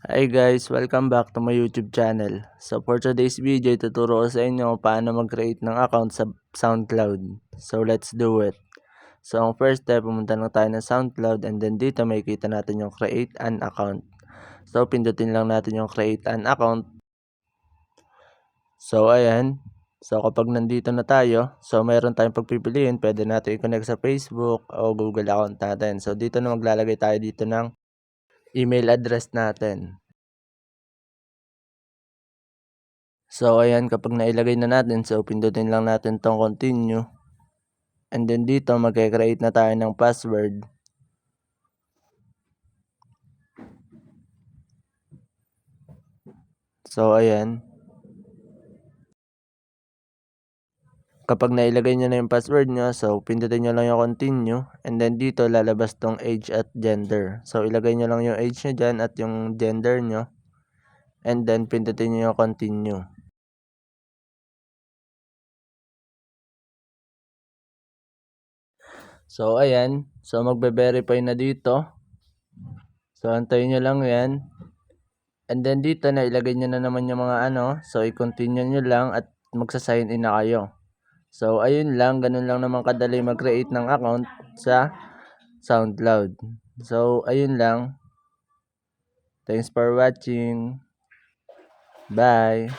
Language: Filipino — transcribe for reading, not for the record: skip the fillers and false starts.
Hi guys, welcome back to my YouTube channel. So for today's video, ituturo ko sa inyo paano mag-create ng account sa SoundCloud. So let's do it. So ang first step, pumunta lang tayo ng SoundCloud and then dito makikita natin yung create an account. So pindutin lang natin yung create an account. So ayan. So kapag nandito na tayo, so mayroon tayong pagpipiliin. Pwede natin i-connect sa Facebook o Google account natin. So dito na maglalagay tayo dito ng email address natin. So ayan, kapag nailagay na natin, so pindutin lang natin tong continue. And then dito magke-create na tayo ng password. So ayan. Kapag nailagay nyo na yung password nyo, so pindutin nyo lang yung continue. And then dito lalabas tong age at gender. So ilagay nyo lang yung age nyo dyan at yung gender nyo. And then pindutin nyo yung continue. So ayan, so magbe-verify na dito. So antayin nyo lang yan. And then dito na ilagay nyo na naman yung mga so i-continue nyo lang at magsa-sign in na kayo. So ayun lang, ganun lang naman kadali mag-create ng account sa SoundCloud. So ayun lang. Thanks for watching. Bye.